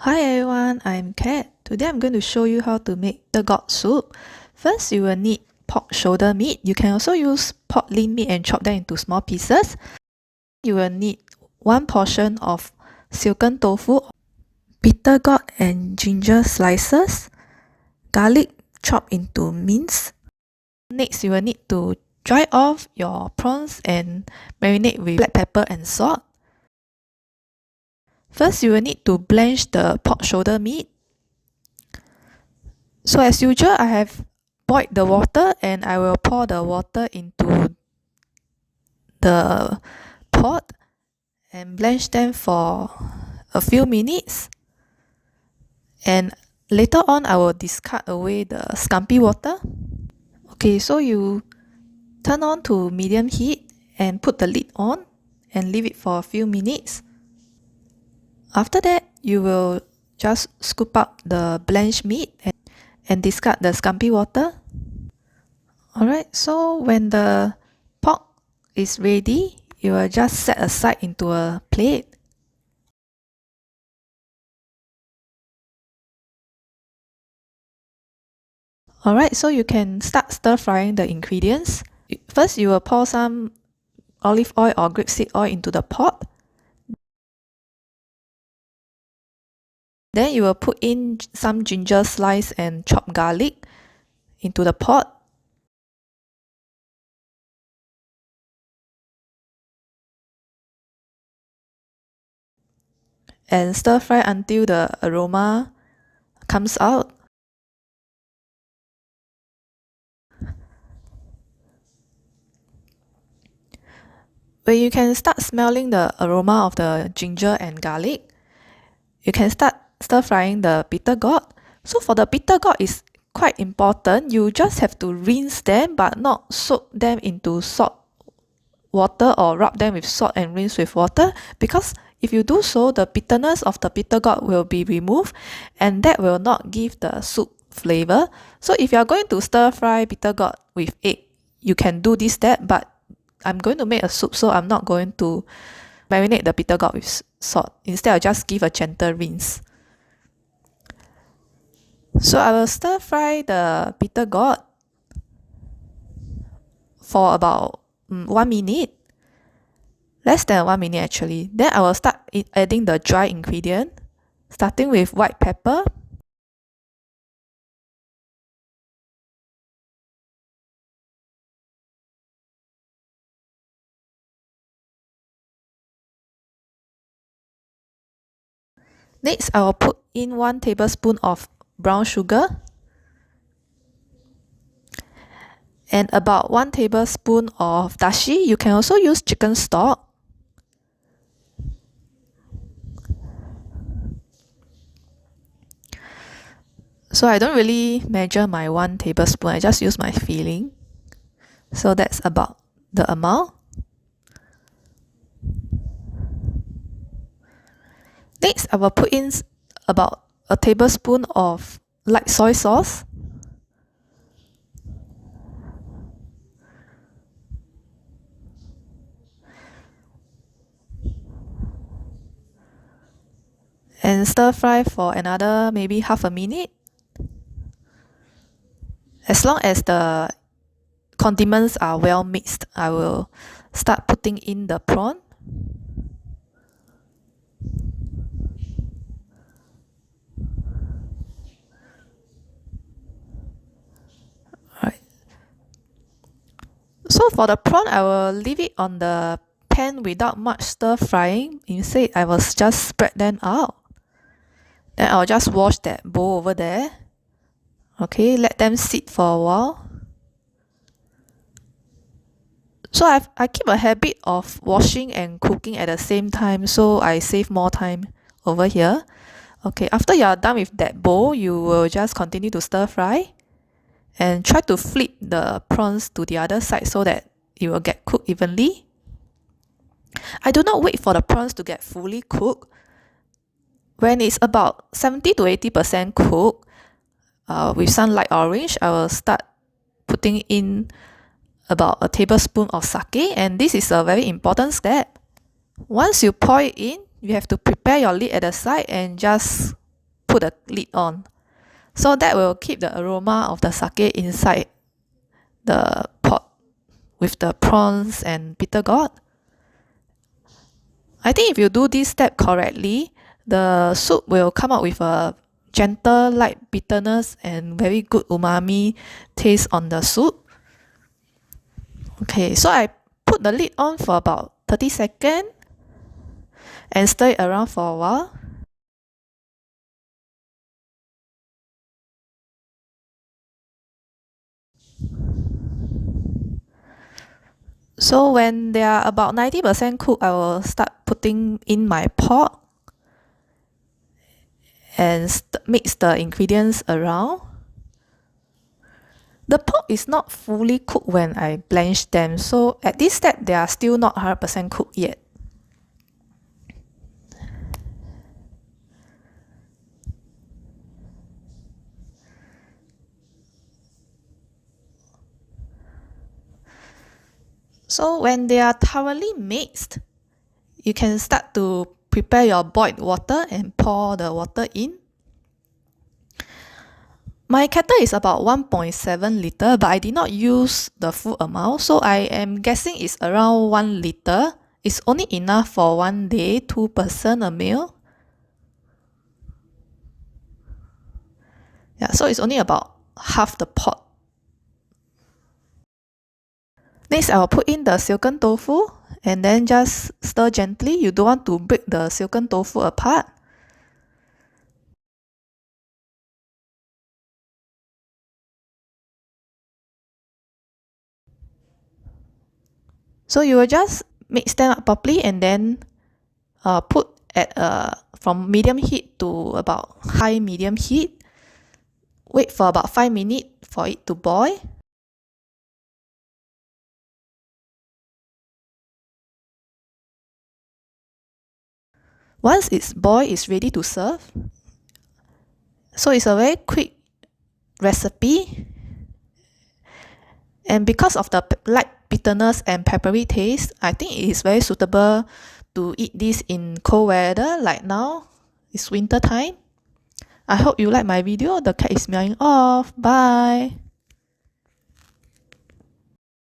Hi everyone, I'm Kat. Today I'm going to show you how to make the gourd soup. First, you will need pork shoulder meat. You can also use pork lean meat and chop them into small pieces. You will need 1 portion of silken tofu, bitter gourd and ginger slices, garlic chopped into mince. Next, you will need to dry off your prawns and marinate with black pepper and salt. First, you will need to blanch the pork shoulder meat. So as usual, I have boiled the water and I will pour the water into the pot and blanch them for a few minutes. And later on, I will discard away the scumpy water. Okay, so you turn on to medium heat and put the lid on and leave it for a few minutes. After that, you will just scoop up the blanched meat and discard the scumpy water. Alright, so when the pork is ready, you will just set aside into a plate. Alright, so you can start stir frying the ingredients. First, you will pour some olive oil or grapeseed oil into the pot. Then you will put in some ginger slice and chopped garlic into the pot. And stir fry until the aroma comes out. When you can start smelling the aroma of the ginger and garlic, you can start stir frying the bitter gourd. So for the bitter gourd is quite important. You just have to rinse them but not soak them into salt water or rub them with salt and rinse with water, because if you do so, the bitterness of the bitter gourd will be removed and that will not give the soup flavor. So if you are going to stir fry bitter gourd with egg, you can do this step, but I'm going to make a soup, so I'm not going to marinate the bitter gourd with salt. Instead, I'll just give a gentle rinse. So I will stir fry the bitter gourd for about 1 minute. Less than 1 minute actually. Then I will start adding the dry ingredient, starting with white pepper, next, I will put in 1 tablespoon of brown sugar and about 1 tablespoon of dashi. You can also use chicken stock. So I don't really measure my 1 tablespoon, I just use my feeling. So that's about the amount. Next, I will put in about a tablespoon of light soy sauce. And stir fry for another maybe half a minute. As long as the condiments are well mixed, I will start putting in the prawn. Alright. So for the prawn, I will leave it on the pan without much stir frying. Instead, I will just spread them out. Then I'll just wash that bowl over there. Okay, let them sit for a while. So I keep a habit of washing and cooking at the same time, so I save more time over here. Okay, after you are done with that bowl, you will just continue to stir fry and try to flip the prawns to the other side so that it will get cooked evenly. I do not wait for the prawns to get fully cooked. When it's about 70 to 80% cooked, with some light orange, I will start putting in about a tablespoon of sake, and this is a very important step. Once you pour it in, you have to prepare your lid at the side and just put the lid on. So that will keep the aroma of the sake inside the pot with the prawns and bitter gourd. I think if you do this step correctly, the soup will come out with a gentle light bitterness and very good umami taste on the soup. Okay, so I put the lid on for about 30 seconds and stir it around for a while. So when they are about 90% cooked, I will start putting in my pot and mix the ingredients around. The pork is not fully cooked when I blanch them, so at this step they are still not 100% cooked yet. So when they are thoroughly mixed, you can start to prepare your boiled water and pour the water in. My kettle is about 1.7 liter, but I did not use the full amount, so I am guessing it's around 1 liter. It's only enough for 1 day, 2 person a meal. Yeah, so it's only about half the pot. Next, I will put in the silken tofu and then just stir gently. You don't want to break the silken tofu apart. So you will just mix them up properly and then put at from medium heat to about high medium heat. Wait for about 5 minutes for it to boil. Once it's boiled, it's ready to serve. So it's a very quick recipe. And because of the light bitterness and peppery taste, I think it is very suitable to eat this in cold weather like now. It's winter time. I hope you like my video. The cat is meowing off. Bye.